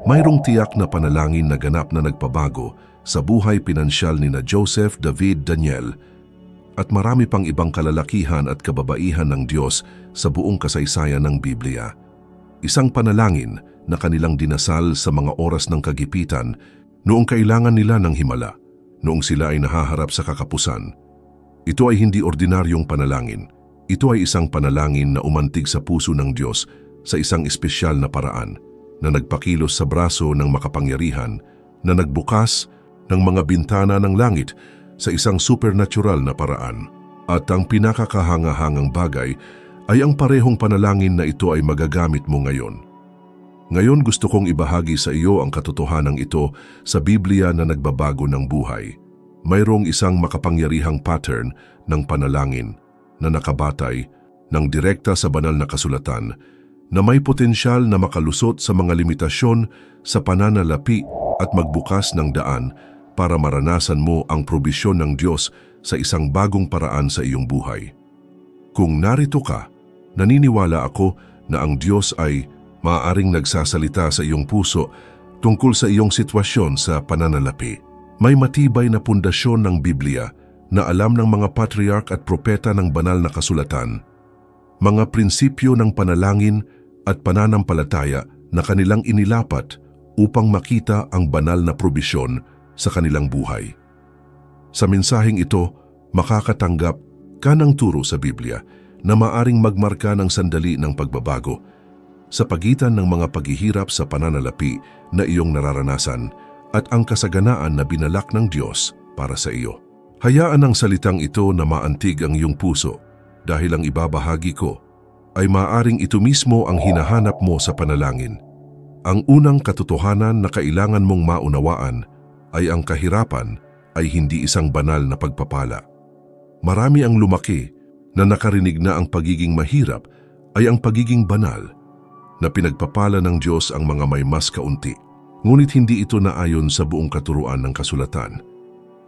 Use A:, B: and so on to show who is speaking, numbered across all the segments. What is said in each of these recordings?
A: Mayroong tiyak na panalangin na ganap na nagpabago sa buhay pinansyal ni na Joseph, David, Daniel, at marami pang ibang kalalakihan at kababaihan ng Diyos sa buong kasaysayan ng Biblia. Isang panalangin na kanilang dinasal sa mga oras ng kagipitan noong kailangan nila ng himala, noong sila ay nahaharap sa kakapusan. Ito ay hindi ordinaryong panalangin. Ito ay isang panalangin na umantig sa puso ng Diyos sa isang espesyal na paraan, na nagpakilos sa braso ng makapangyarihan, na nagbukas ng mga bintana ng langit sa isang supernatural na paraan. At ang pinakakahangahangang bagay ay ang parehong panalangin na ito ay magagamit mo ngayon. Ngayon gusto kong ibahagi sa iyo ang katotohanan ito sa Biblia na nagbabago ng buhay. Mayroong isang makapangyarihang pattern ng panalangin na nakabatay ng direkta sa banal na kasulatan, na may potensyal na makalusot sa mga limitasyon sa pananalapi at magbukas ng daan para maranasan mo ang probisyon ng Diyos sa isang bagong paraan sa iyong buhay. Kung narito ka, naniniwala ako na ang Diyos ay maaaring nagsasalita sa iyong puso tungkol sa iyong sitwasyon sa pananalapi. May matibay na pundasyon ng Biblia na alam ng mga patriarch at propeta ng banal na kasulatan, mga prinsipyo ng panalangin at pananampalataya na kanilang inilapat upang makita ang banal na probisyon sa kanilang buhay. Sa mensaheng ito, makakatanggap ka ng turo sa Biblia na maaring magmarka ng sandali ng pagbabago sa pagitan ng mga paghihirap sa pananalapi na iyong nararanasan at ang kasaganaan na binalak ng Diyos para sa iyo. Hayaan ang salitang ito na maantig ang iyong puso dahil ang ibabahagi ko ay maaaring ito mismo ang hinahanap mo sa panalangin. Ang unang katotohanan na kailangan mong maunawaan ay ang kahirapan ay hindi isang banal na pagpapala. Marami ang lumaki na nakarinig na ang pagiging mahirap ay ang pagiging banal, na pinagpapala ng Diyos ang mga may mas kaunti. Ngunit hindi ito naayon sa buong katuruan ng kasulatan.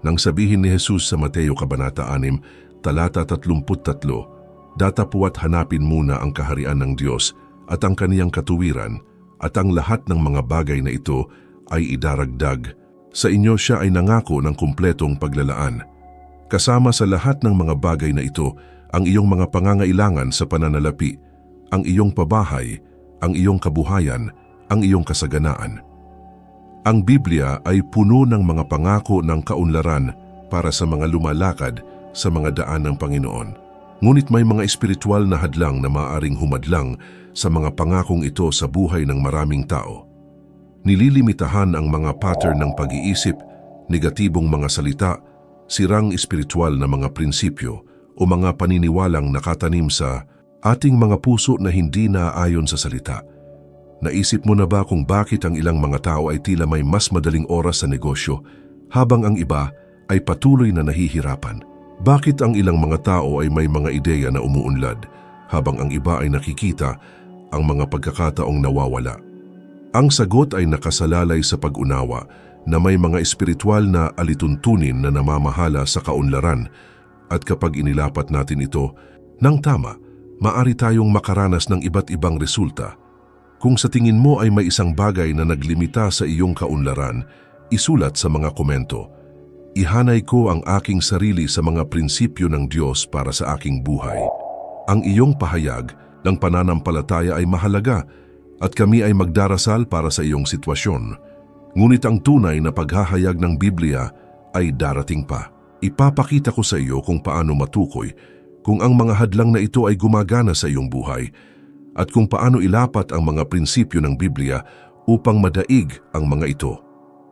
A: Nang sabihin ni Jesus sa Mateo Kabanata 6, talata 33, "Datapuat hanapin muna ang kaharian ng Diyos at ang kaniyang katuwiran, at ang lahat ng mga bagay na ito ay idaragdag sa inyo." Siya ay nangako ng kumpletong paglalaan. Kasama sa lahat ng mga bagay na ito ang iyong mga pangangailangan sa pananalapi, ang iyong pabahay, ang iyong kabuhayan, ang iyong kasaganaan. Ang Biblia ay puno ng mga pangako ng kaunlaran para sa mga lumalakad sa mga daan ng Panginoon. Ngunit may mga espiritual na hadlang na maaaring humadlang sa mga pangakong ito sa buhay ng maraming tao. Nililimitahan ang mga pattern ng pag-iisip, negatibong mga salita, sirang espiritual na mga prinsipyo o mga paniniwalang nakatanim sa ating mga puso na hindi naaayon sa salita. Naisip mo na ba kung bakit ang ilang mga tao ay tila may mas madaling oras sa negosyo habang ang iba ay patuloy na nahihirapan? Bakit ang ilang mga tao ay may mga ideya na umuunlad habang ang iba ay nakikita ang mga pagkakataong nawawala? Ang sagot ay nakasalalay sa pag-unawa na may mga espiritual na alituntunin na namamahala sa kaunlaran, at kapag inilapat natin ito ng tama, maaari tayong makaranas ng iba't ibang resulta. Kung sa tingin mo ay may isang bagay na naglimita sa iyong kaunlaran, isulat sa mga komento. Ihanay ko ang aking sarili sa mga prinsipyo ng Diyos para sa aking buhay. Ang iyong pahayag ng pananampalataya ay mahalaga at kami ay magdarasal para sa iyong sitwasyon. Ngunit ang tunay na paghahayag ng Biblia ay darating pa. Ipapakita ko sa iyo kung paano matukoy kung ang mga hadlang na ito ay gumagana sa iyong buhay at kung paano ilapat ang mga prinsipyo ng Biblia upang madaig ang mga ito.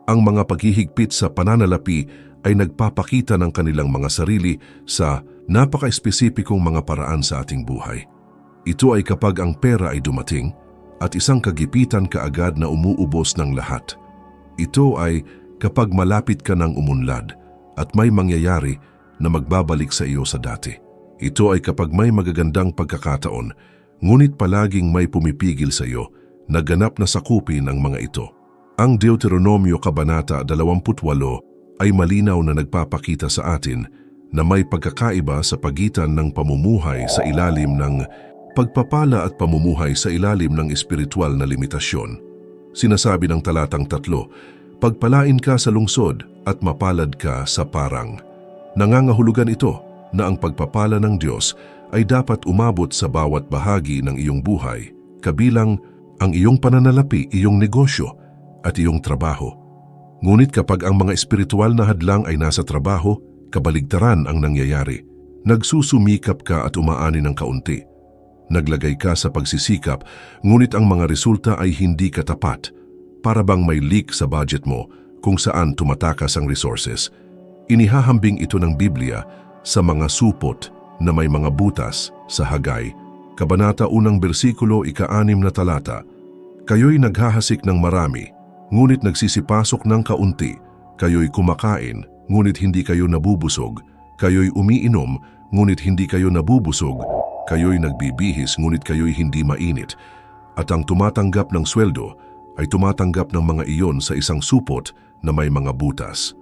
A: Ang mga paghihigpit sa pananalapi ay nagpapakita ng kanilang mga sarili sa napaka-espesipikong mga paraan sa ating buhay. Ito ay kapag ang pera ay dumating at isang kagipitan kaagad na umuubos ng lahat. Ito ay kapag malapit ka ng umunlad at may mangyayari na magbabalik sa iyo sa dati. Ito ay kapag may magagandang pagkakataon, ngunit palaging may pumipigil sa iyo na ganap na sakupin ang mga ito. Ang Deuteronomio Kabanata 28 ay malinaw na nagpapakita sa atin na may pagkakaiba sa pagitan ng pamumuhay sa ilalim ng pagpapala at pamumuhay sa ilalim ng espiritual na limitasyon. Sinasabi ng talatang 3, pagpalain ka sa lungsod at mapalad ka sa parang. Nangangahulugan ito na ang pagpapala ng Diyos ay dapat umabot sa bawat bahagi ng iyong buhay, kabilang ang iyong pananalapi, iyong negosyo at iyong trabaho. Ngunit kapag ang mga espiritual na hadlang ay nasa trabaho, kabaligtaran ang nangyayari. Nagsusumikap ka at umaani ng kaunti. Naglagay ka sa pagsisikap, ngunit ang mga resulta ay hindi katapat. Para bang may leak sa budget mo kung saan tumatakas ang resources. Inihahambing ito ng Biblia sa mga supot na may mga butas sa Hagay. Kabanata 1 bersikulo 6 na talata. Kayo'y naghahasik ng marami, ngunit nagsisipasok ng kaunti. Kayo'y kumakain, ngunit hindi kayo nabubusog. Kayo'y umiinom, ngunit hindi kayo nabubusog. Kayo'y nagbibihis, ngunit kayo'y hindi mainit. At ang tumatanggap ng sweldo ay tumatanggap ng mga iyon sa isang supot na may mga butas.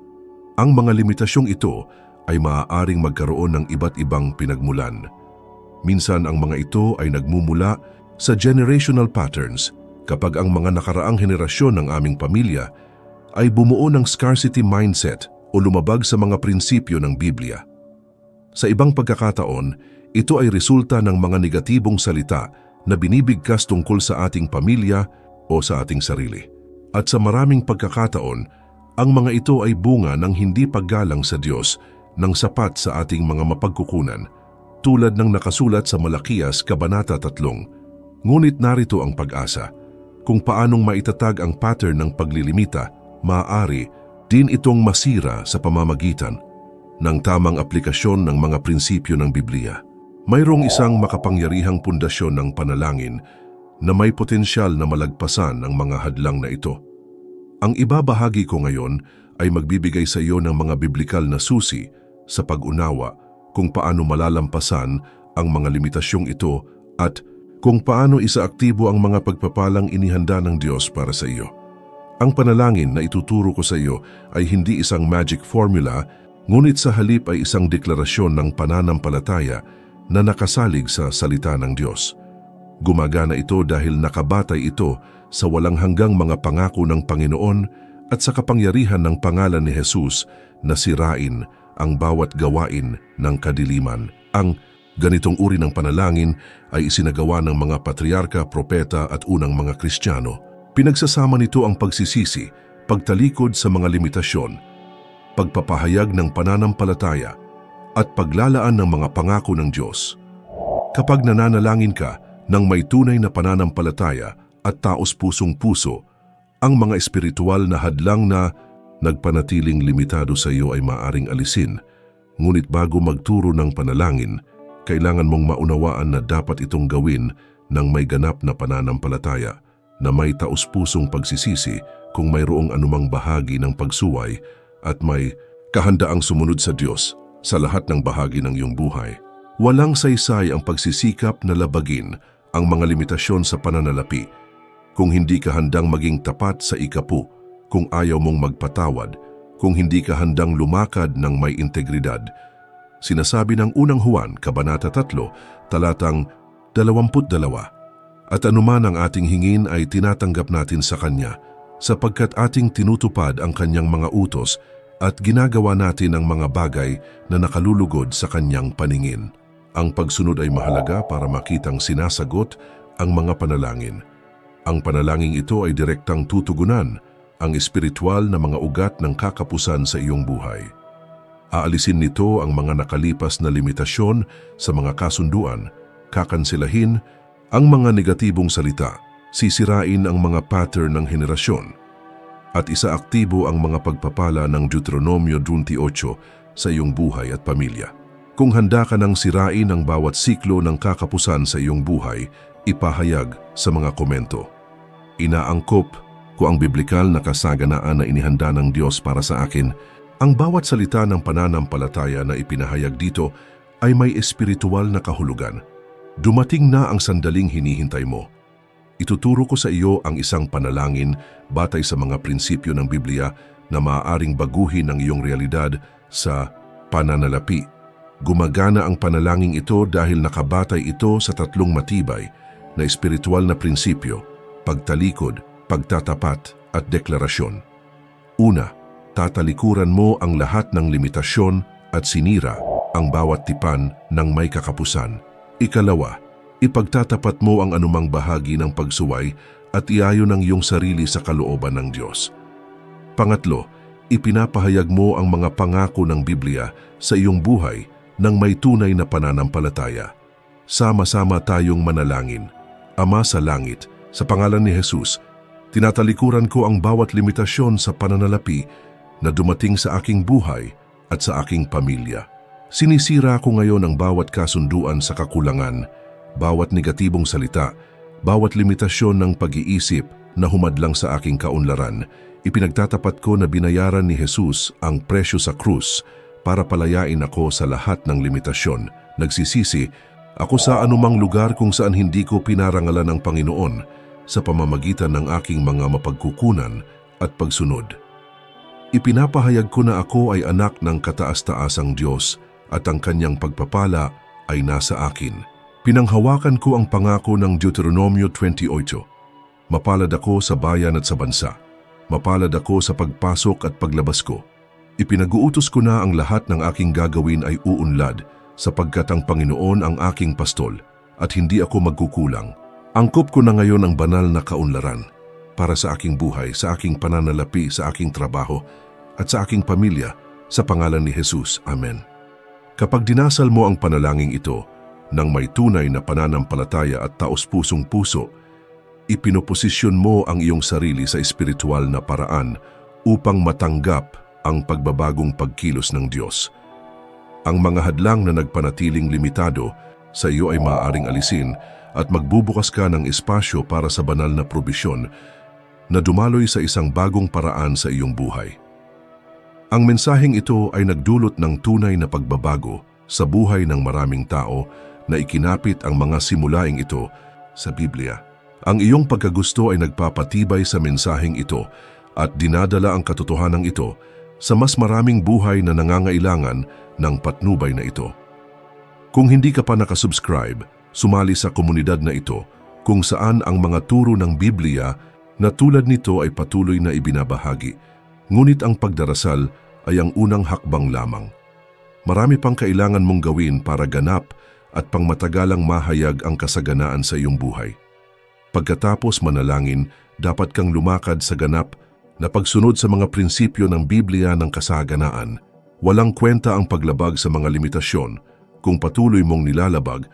A: Ang mga limitasyong ito ay maaaring magkaroon ng iba't ibang pinagmulan. Minsan ang mga ito ay nagmumula sa generational patterns kapag ang mga nakaraang henerasyon ng aming pamilya ay bumuo ng scarcity mindset o lumabag sa mga prinsipyo ng Biblia. Sa ibang pagkakataon, ito ay resulta ng mga negatibong salita na binibigkas tungkol sa ating pamilya o sa ating sarili. At sa maraming pagkakataon, ang mga ito ay bunga ng hindi paggalang sa Diyos ng sapat sa ating mga mapagkukunan, tulad ng nakasulat sa Malakias Kabanata 3. Ngunit narito ang pag-asa. Kung paanong maitatag ang pattern ng paglilimita, maaari din itong masira sa pamamagitan ng tamang aplikasyon ng mga prinsipyo ng Biblia. Mayroong isang makapangyarihang pundasyon ng panalangin na may potensyal na malagpasan ang mga hadlang na ito. Ang ibabahagi ko ngayon ay magbibigay sa iyo ng mga biblikal na susi sa pag-unawa kung paano malalampasan ang mga limitasyong ito at kung paano isaaktibo ang mga pagpapalang inihanda ng Diyos para sa iyo. Ang panalangin na ituturo ko sa iyo ay hindi isang magic formula, ngunit sa halip ay isang deklarasyon ng pananampalataya na nakasalig sa salita ng Diyos. Gumagana ito dahil nakabatay ito sa walang hanggang mga pangako ng Panginoon at sa kapangyarihan ng pangalan ni Jesus na sirain ang bawat gawain ng kadiliman. Ang ganitong uri ng panalangin ay isinagawa ng mga patriarka, propeta at unang mga Kristiyano. Pinagsasama nito ang pagsisisi, pagtalikod sa mga limitasyon, pagpapahayag ng pananampalataya at paglalaan ng mga pangako ng Diyos. Kapag nananalangin ka ng may tunay na pananampalataya at taos-pusong-puso, ang mga espiritual na hadlang na nagpanatiling limitado sa iyo ay maaring alisin. Ngunit bago magturo ng panalangin, kailangan mong maunawaan na dapat itong gawin ng may ganap na pananampalataya, na may taos-pusong pagsisisi kung mayroong anumang bahagi ng pagsuway at may kahandaang sumunod sa Diyos sa lahat ng bahagi ng iyong buhay. Walang saysay ang pagsisikap na labagin ang mga limitasyon sa pananalapi kung hindi ka handang maging tapat sa ikapu, kung ayaw mong magpatawad, kung hindi ka handang lumakad ng may integridad. Sinasabi ng unang Juan, Kabanata 3, talatang 22, at anuman ang ating hingin ay tinatanggap natin sa Kanya, sapagkat ating tinutupad ang Kanyang mga utos at ginagawa natin ang mga bagay na nakalulugod sa Kanyang paningin. Ang pagsunod ay mahalaga para makitang sinasagot ang mga panalangin. Ang panalangin ito ay direktang tutugunan ang espiritual na mga ugat ng kakapusan sa iyong buhay. Aalisin nito ang mga nakalipas na limitasyon sa mga kasunduan, kakansilahin ang mga negatibong salita, sisirain ang mga pattern ng henerasyon, at isaaktibo ang mga pagpapala ng Deuteronomio 28 sa iyong buhay at pamilya. Kung handa ka nang sirain ang bawat siklo ng kakapusan sa iyong buhay, ipahayag sa mga komento. Inaangkop ko ang biblikal na kasaganaan na inihanda ng Diyos para sa akin. Ang bawat salita ng pananampalataya na ipinahayag dito ay may espiritual na kahulugan. Dumating na ang sandaling hinihintay mo. Ituturo ko sa iyo ang isang panalangin batay sa mga prinsipyo ng Biblia na maaaring baguhin ang iyong realidad sa pananalapi. Gumagana ang panalangin ito dahil nakabatay ito sa tatlong matibay na espiritual na prinsipyo: pagtalikod, pagtatapat at deklarasyon. Una, tatalikuran mo ang lahat ng limitasyon at sinira ang bawat tipan ng may kakapusan. Ikalawa, ipagtatapat mo ang anumang bahagi ng pagsuway at iayon ang iyong sarili sa kalooban ng Diyos. Pangatlo, ipinapahayag mo ang mga pangako ng Biblia sa iyong buhay ng may tunay na pananampalataya. Sama-sama tayong manalangin. Ama sa langit, sa pangalan ni Jesus, tinatalikuran ko ang bawat limitasyon sa pananalapi na dumating sa aking buhay at sa aking pamilya. Sinisira ko ngayon ang bawat kasunduan sa kakulangan, bawat negatibong salita, bawat limitasyon ng pag-iisip na humadlang sa aking kaunlaran. Ipinagtatapat ko na binayaran ni Jesus ang presyo sa krus para palayain ako sa lahat ng limitasyon. Nagsisisi ako sa anumang lugar kung saan hindi ko pinarangalan ng Panginoon sa pamamagitan ng aking mga mapagkukunan at pagsunod. Ipinapahayag ko na ako ay anak ng kataas-taasang Diyos at ang kanyang pagpapala ay nasa akin. Pinanghawakan ko ang pangako ng Deuteronomio 28. Mapalad ako sa bayan at sa bansa. Mapalad ako sa pagpasok at paglabas ko. Ipinag-uutos ko na ang lahat ng aking gagawin ay uunlad sapagkat ang Panginoon ang aking pastol at hindi ako magkukulang. Angkop ko na ngayon ang banal na kaunlaran para sa aking buhay, sa aking pananalapi, sa aking trabaho at sa aking pamilya sa pangalan ni Jesus. Amen. Kapag dinasal mo ang panalangin ito, nang may tunay na pananampalataya at taos-pusong puso, ipinoposisyon mo ang iyong sarili sa espiritual na paraan upang matanggap ang pagbabagong pagkilos ng Diyos. Ang mga hadlang na nagpanatiling limitado sa iyo ay maaaring alisin at magbubukas ka ng espasyo para sa banal na probisyon na dumaloy sa isang bagong paraan sa iyong buhay. Ang mensaheng ito ay nagdulot ng tunay na pagbabago sa buhay ng maraming tao na ikinapit ang mga simulaing ito sa Biblia. Ang iyong pagkagusto ay nagpapatibay sa mensaheng ito at dinadala ang katotohanan ito sa mas maraming buhay na nangangailangan ng patnubay na ito. Kung hindi ka pa nakasubscribe, sumali sa komunidad na ito kung saan ang mga turo ng Biblia na tulad nito ay patuloy na ibinabahagi. Ngunit ang pagdarasal ay ang unang hakbang lamang. Marami pang kailangan mong gawin para ganap at pangmatagalang mahayag ang kasaganaan sa iyong buhay. Pagkatapos manalangin, dapat kang lumakad sa ganap na pagsunod sa mga prinsipyo ng Biblia ng kasaganaan. Walang kwenta ang paglabag sa mga limitasyon kung patuloy mong nilalabag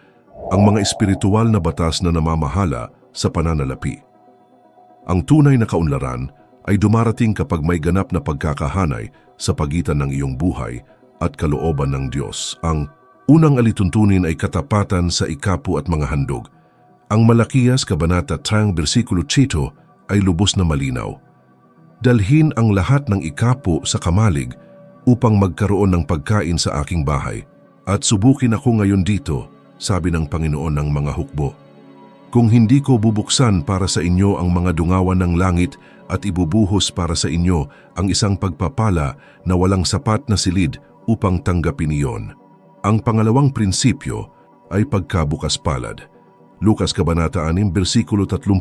A: ang mga espiritual na batas na namamahala sa pananalapi. Ang tunay na kaunlaran ay dumarating kapag may ganap na pagkakahanay sa pagitan ng iyong buhay at kalooban ng Diyos. Ang unang alituntunin ay katapatan sa ikapu at mga handog. Ang Malakiyas Kabanata 10 versikulo 7 ay lubos na malinaw. Dalhin ang lahat ng ikapu sa kamalig upang magkaroon ng pagkain sa aking bahay. At subukin ako ngayon dito, sabi ng Panginoon ng mga hukbo. Kung hindi ko bubuksan para sa inyo ang mga dungawan ng langit at ibubuhos para sa inyo ang isang pagpapala na walang sapat na silid upang tanggapin iyon. Ang pangalawang prinsipyo ay pagkabukas palad. Lukas Kabanata 6, versikulo 38,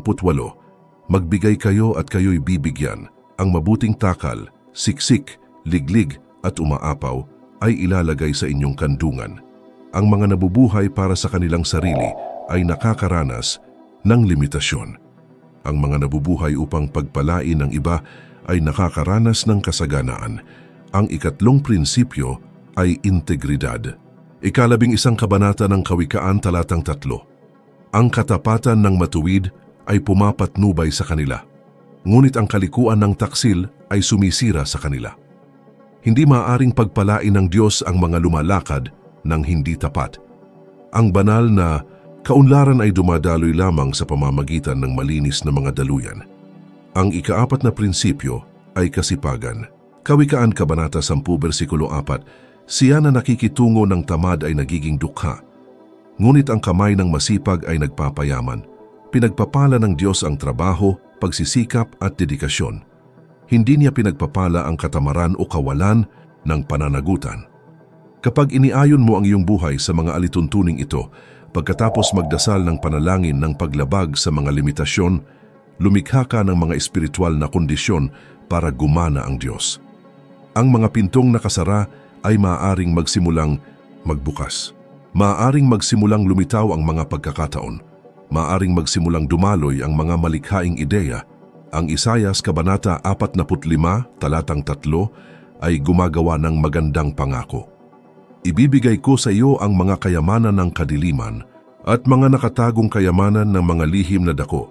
A: Magbigay kayo at kayo'y bibigyan. Ang mabuting takal, siksik, liglig at umaapaw ay ilalagay sa inyong kandungan. Ang mga nabubuhay para sa kanilang sarili ay nakakaranas ng limitasyon. Ang mga nabubuhay upang pagpalain ng iba ay nakakaranas ng kasaganaan. Ang ikatlong prinsipyo ay integridad. Ika-11 kabanata ng Kawikaan talatang 3. Ang katapatan ng matuwid ay pumapatnubay sa kanila, ngunit ang kalikuan ng taksil ay sumisira sa kanila. Hindi maaaring pagpalain ng Diyos ang mga lumalakad ng hindi tapat. Ang banal na kaunlaran ay dumadaloy lamang sa pamamagitan ng malinis na mga daluyan. Ang ika-4 na prinsipyo ay kasipagan. Kawikaan Kabanata 10 versikulo 4, siya na nakikitungo ng tamad ay nagiging dukha, ngunit ang kamay ng masipag ay nagpapayaman. Pinagpapala ng Diyos ang trabaho, pagsisikap at dedikasyon. Hindi niya pinagpapala ang katamaran o kawalan ng pananagutan. Kapag iniayon mo ang iyong buhay sa mga alituntuning ito, pagkatapos magdasal ng panalangin ng paglabag sa mga limitasyon, Lumikha ka ng mga espiritual na kondisyon para gumana ang Diyos. Ang mga pintong nakasara ay maaaring magsimulang magbukas. Maaaring magsimulang lumitaw ang mga pagkakataon. Maaaring magsimulang dumaloy ang mga malikhaing ideya. Ang Isayas Kabanata 45, talatang 3 ay gumagawa ng magandang pangako. Ibibigay ko sa iyo ang mga kayamanan ng kadiliman at mga nakatagong kayamanan ng mga lihim na dako,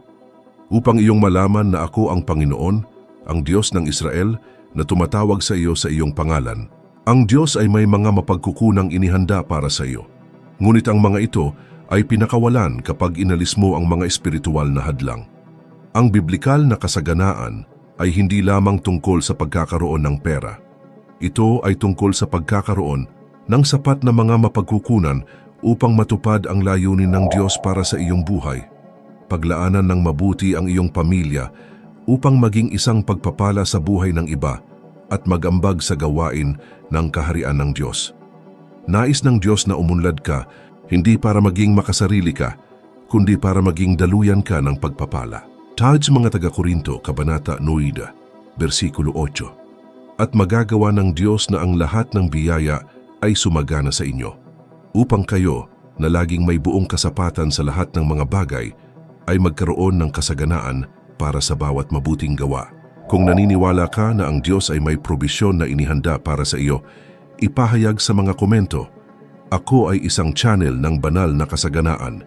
A: upang iyong malaman na ako ang Panginoon, ang Diyos ng Israel, na tumatawag sa iyo sa iyong pangalan. Ang Diyos ay may mga mapagkukunang inihanda para sa iyo. Ngunit ang mga ito ay pinakawalan kapag inalis mo ang mga espiritual na hadlang. Ang biblikal na kasaganaan ay hindi lamang tungkol sa pagkakaroon ng pera. Ito ay tungkol sa pagkakaroon ng sapat na mga mapagkukunan upang matupad ang layunin ng Diyos para sa iyong buhay. Paglaanan ng mabuti ang iyong pamilya upang maging isang pagpapala sa buhay ng iba at magambag sa gawain ng kaharian ng Diyos. Nais ng Diyos na umunlad ka, hindi para maging makasarili ka, kundi para maging daluyan ka ng pagpapala. Tahod sa mga taga-Korinto, Kabanata 9, versikulo 8. At magagawa ng Diyos na ang lahat ng biyaya ay sumagana sa inyo, upang kayo na laging may buong kasapatan sa lahat ng mga bagay ay magkaroon ng kasaganaan para sa bawat mabuting gawa. Kung naniniwala ka na ang Diyos ay may probisyon na inihanda para sa iyo, ipahayag sa mga komento. Ako ay isang channel ng banal na kasaganaan.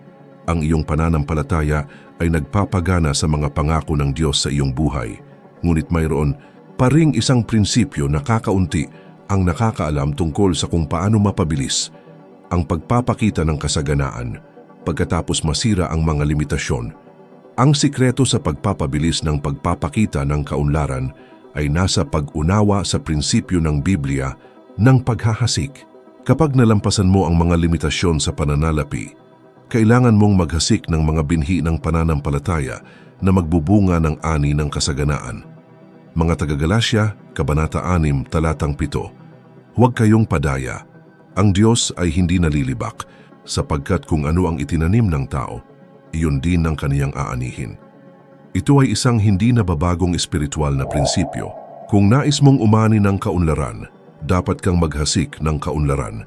A: Ang iyong pananampalataya ay nagpapagana sa mga pangako ng Diyos sa iyong buhay. Ngunit mayroon pa ring isang prinsipyo na kakaunti ang nakakaalam tungkol sa kung paano mapabilis ang pagpapakita ng kasaganaan pagkatapos masira ang mga limitasyon. Ang sikreto sa pagpapabilis ng pagpapakita ng kaunlaran ay nasa pag-unawa sa prinsipyo ng Biblia ng paghahasik. Kapag nalampasan mo ang mga limitasyon sa pananalapi, kailangan mong maghasik ng mga binhi ng pananampalataya na magbubunga ng ani ng kasaganaan. Mga taga-Galasya, Kabanata 6, talatang 7. Huwag kayong padaya. Ang Diyos ay hindi nalilibak, sapagkat kung ano ang itinanim ng tao, iyon din ang kaniyang aanihin. Ito ay isang hindi nababagong espiritual na prinsipyo. Kung nais mong umani ng kaunlaran, dapat kang maghasik ng kaunlaran.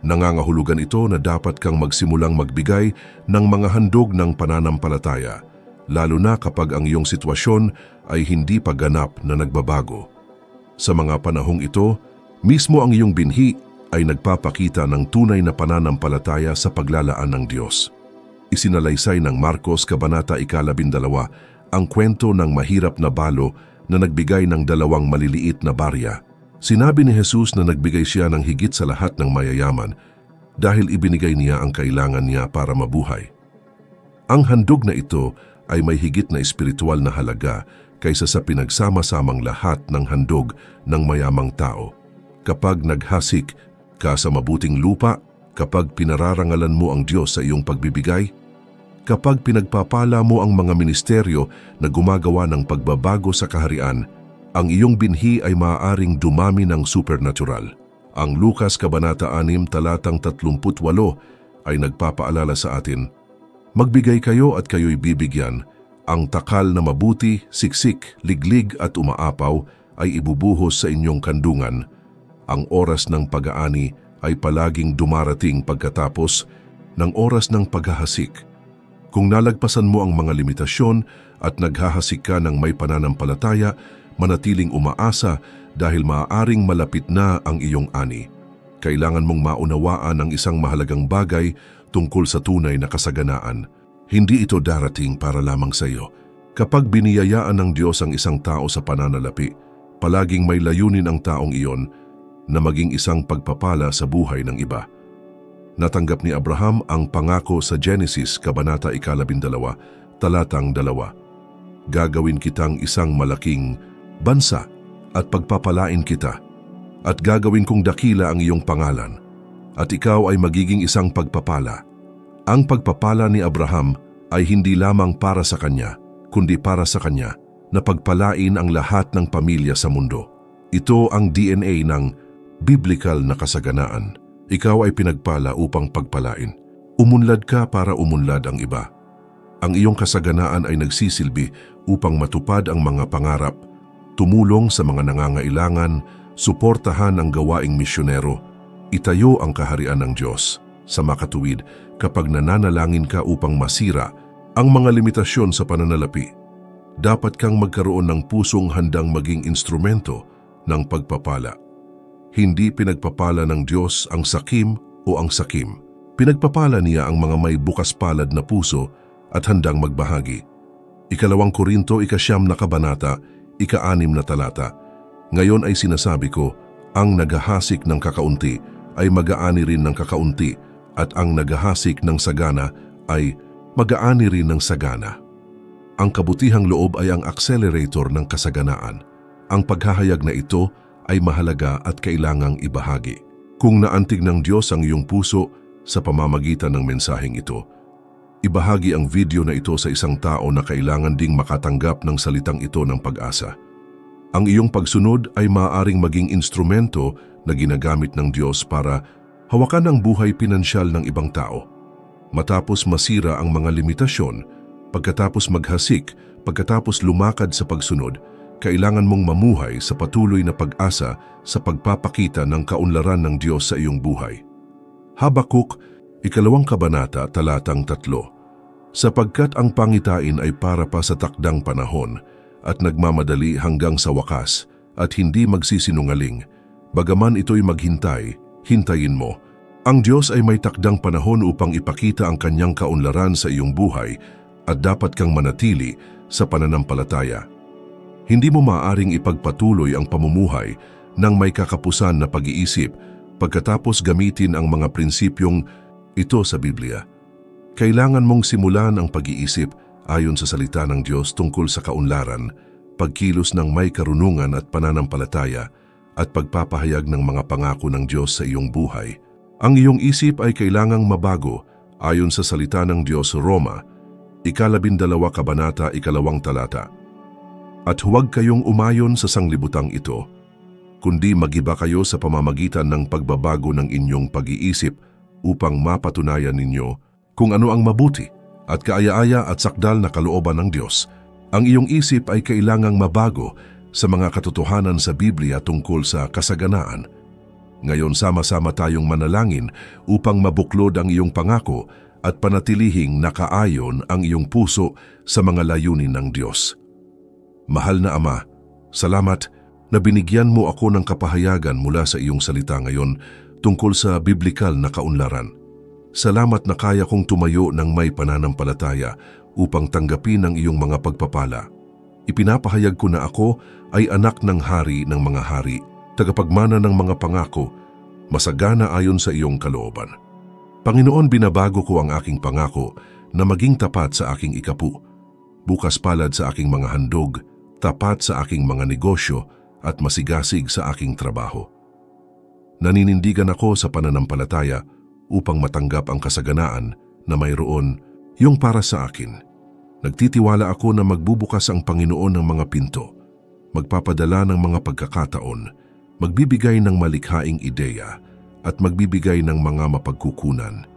A: Nangangahulugan ito na dapat kang magsimulang magbigay ng mga handog ng pananampalataya, lalo na kapag ang iyong sitwasyon ay hindi pa ganap na nagbabago. Sa mga panahong ito, mismo ang iyong binhi ay nagpapakita ng tunay na pananampalataya sa paglalaan ng Diyos. Isinalaysay ng Marcos Kabanata 12 ang kwento ng mahirap na balo na nagbigay ng 2 maliliit na barya. Sinabi ni Jesus na nagbigay siya ng higit sa lahat ng mayayaman dahil ibinigay niya ang kailangan niya para mabuhay. Ang handog na ito ay may higit na espiritual na halaga kaysa sa pinagsama-samang lahat ng handog ng mayamang tao. Kapag naghasik ka sa mabuting lupa, kapag pinararangalan mo ang Diyos sa iyong pagbibigay, kapag pinagpapala mo ang mga ministeryo na gumagawa ng pagbabago sa kaharian, ang iyong binhi ay maaaring dumami ng supernatural. Ang Lucas Kabanata 6, talatang 38 ay nagpapaalala sa atin, magbigay kayo at kayo'y bibigyan. Ang takal na mabuti, siksik, liglig at umaapaw ay ibubuhos sa inyong kandungan. Ang oras ng pag-aani ay palaging dumarating pagkatapos ng oras ng paghahasik. Kung nalagpasan mo ang mga limitasyon at naghahasik ka ng may pananampalataya, manatiling umaasa dahil maaaring malapit na ang iyong ani. Kailangan mong maunawaan ang isang mahalagang bagay tungkol sa tunay na kasaganaan. Hindi ito darating para lamang sa iyo. Kapag biniyayaan ng Diyos ang isang tao sa pananalapi, palaging may layunin ang taong iyon na maging isang pagpapala sa buhay ng iba. Natanggap ni Abraham ang pangako sa Genesis Kabanata 12, talatang 2. Gagawin kitang isang malaking bansa at pagpapalain kita, at gagawin kong dakila ang iyong pangalan, at ikaw ay magiging isang pagpapala. Ang pagpapala ni Abraham ay hindi lamang para sa kanya, kundi para sa kanya na pagpalain ang lahat ng pamilya sa mundo. Ito ang DNA ng biblikal na kasaganaan. Ikaw ay pinagpala upang pagpalain. Umunlad ka para umunlad ang iba. Ang iyong kasaganaan ay nagsisilbi upang matupad ang mga pangarap, tumulong sa mga nangangailangan, suportahan ang gawaing misyonero, itayo ang kaharian ng Diyos. Sa makatuwid, kapag nananalangin ka upang masira ang mga limitasyon sa pananalapi, dapat kang magkaroon ng pusong handang maging instrumento ng pagpapala. Hindi pinagpapala ng Diyos ang sakim o ang sakim. Pinagpapala niya ang mga may bukas palad na puso at handang magbahagi. 2 Korinto 9 na kabanata, 6 na talata. Ngayon ay sinasabi ko, ang naghahasik ng kakaunti ay mag-aani rin ng kakaunti at ang naghahasik ng sagana ay mag-aani rin ng sagana. Ang kabutihang loob ay ang accelerator ng kasaganaan. Ang paghahayag na ito ay mahalaga at kailangang ibahagi. Kung naantig ng Diyos ang iyong puso sa pamamagitan ng mensaheng ito, ibahagi ang video na ito sa isang tao na kailangan ding makatanggap ng salitang ito ng pag-asa. Ang iyong pagsunod ay maaaring maging instrumento na ginagamit ng Diyos para hawakan ang buhay pinansyal ng ibang tao. Matapos masira ang mga limitasyon, pagkatapos maghasik, pagkatapos lumakad sa pagsunod, kailangan mong mamuhay sa patuloy na pag-asa sa pagpapakita ng kaunlaran ng Diyos sa iyong buhay. Habakuk, 2 kabanata, talatang 3. Sapagkat ang pangitain ay para pa sa takdang panahon at nagmamadali hanggang sa wakas at hindi magsisinungaling, bagaman ito'y maghintay, hintayin mo. Ang Diyos ay may takdang panahon upang ipakita ang kanyang kaunlaran sa iyong buhay at dapat kang manatili sa pananampalataya. Hindi mo maaaring ipagpatuloy ang pamumuhay ng may kakapusan na pag-iisip pagkatapos gamitin ang mga prinsipyong ito sa Biblia. Kailangan mong simulan ang pag-iisip ayon sa salita ng Diyos tungkol sa kaunlaran, pagkilos ng may karunungan at pananampalataya, at pagpapahayag ng mga pangako ng Diyos sa iyong buhay. Ang iyong isip ay kailangang mabago ayon sa salita ng Diyos, Roma, 12 kabanata, 2 talata. At huwag kayong umayon sa sanglibutang ito, kundi magiba kayo sa pamamagitan ng pagbabago ng inyong pag-iisip upang mapatunayan ninyo kung ano ang mabuti at kaaya-aya at sakdal na kalooban ng Diyos. Ang iyong isip ay kailangang mabago sa mga katotohanan sa Biblia tungkol sa kasaganaan. Ngayon sama-sama tayong manalangin upang mabuklod ang iyong pangako at panatilihing nakaayon ang iyong puso sa mga layunin ng Diyos. Mahal na Ama, salamat na binigyan mo ako ng kapahayagan mula sa iyong salita ngayon tungkol sa biblikal na kaunlaran. Salamat na kaya kong tumayo ng may pananampalataya upang tanggapin ang iyong mga pagpapala. Ipinapahayag ko na ako ay anak ng hari ng mga hari, tagapagmana ng mga pangako, masagana ayon sa iyong kalooban. Panginoon, binabago ko ang aking pangako na maging tapat sa aking ikapu, bukas palad sa aking mga handog, tapat sa aking mga negosyo at masigasig sa aking trabaho. Naninindigan ako sa pananampalataya upang matanggap ang kasaganaan na mayroon yung para sa akin. Nagtitiwala ako na magbubukas ang Panginoon ng mga pinto, magpapadala ng mga pagkakataon, magbibigay ng malikhaing ideya at magbibigay ng mga mapagkukunan.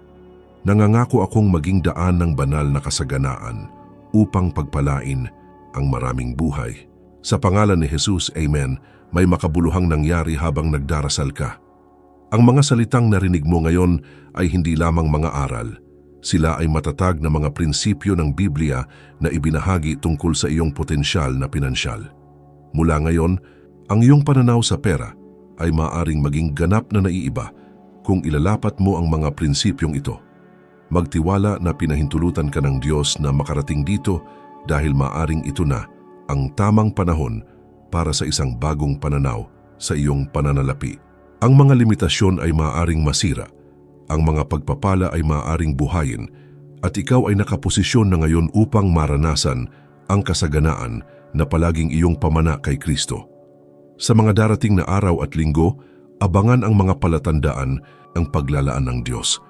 A: Nangangako akong maging daan ng banal na kasaganaan upang pagpalain ang maraming buhay. Sa pangalan ni Jesus, Amen. May makabuluhang nangyari habang nagdarasal ka. Ang mga salitang narinig mo ngayon ay hindi lamang mga aral. Sila ay matatag na mga prinsipyo ng Biblia na ibinahagi tungkol sa iyong potensyal na pinansyal. Mula ngayon, ang iyong pananaw sa pera ay maaaring maging ganap na naiiba kung ilalapat mo ang mga prinsipyong ito. Magtiwala na pinahintulutan ka ng Diyos na makarating dito dahil maaaring ito na ang tamang panahon para sa isang bagong pananaw sa iyong pananalapi. Ang mga limitasyon ay maaaring masira, ang mga pagpapala ay maaaring buhayin, at ikaw ay nakaposisyon na ngayon upang maranasan ang kasaganaan na palaging iyong pamana kay Kristo. Sa mga darating na araw at linggo, abangan ang mga palatandaan ng paglalaan ng Diyos.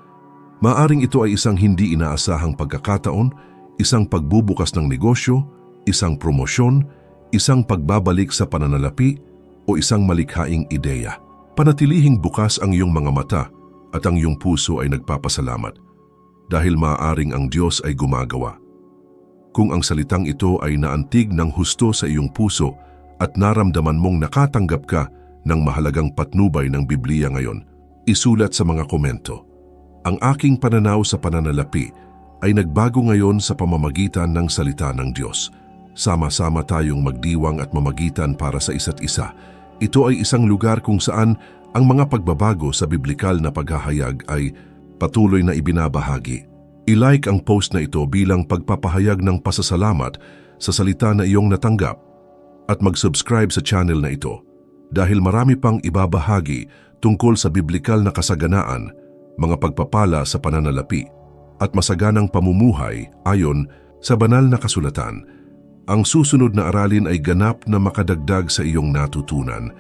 A: Maaaring ito ay isang hindi inaasahang pagkakataon, isang pagbubukas ng negosyo, isang promosyon, isang pagbabalik sa pananalapi, o isang malikhaing ideya. Panatilihing bukas ang iyong mga mata at ang iyong puso ay nagpapasalamat dahil maaaring ang Diyos ay gumagawa. Kung ang salitang ito ay naantig ng husto sa iyong puso at naramdaman mong nakatanggap ka ng mahalagang patnubay ng Biblia ngayon, isulat sa mga komento. Ang aking pananaw sa pananalapi ay nagbago ngayon sa pamamagitan ng salita ng Diyos. Sama-sama tayong magdiwang at mamagitan para sa isa't isa. Ito ay isang lugar kung saan ang mga pagbabago sa biblikal na paghahayag ay patuloy na ibinabahagi. I-like ang post na ito bilang pagpapahayag ng pasasalamat sa salita na iyong natanggap at mag-subscribe sa channel na ito dahil marami pang ibabahagi tungkol sa biblikal na kasaganaan, mga pagpapala sa pananalapi at masaganang pamumuhay ayon sa banal na kasulatan. Ang susunod na aralin ay ganap na makadagdag sa iyong natutunan.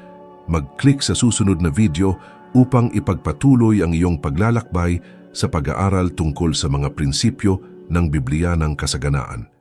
A: Mag-click sa susunod na video upang ipagpatuloy ang iyong paglalakbay sa pag-aaral tungkol sa mga prinsipyo ng Biblia ng kasaganaan.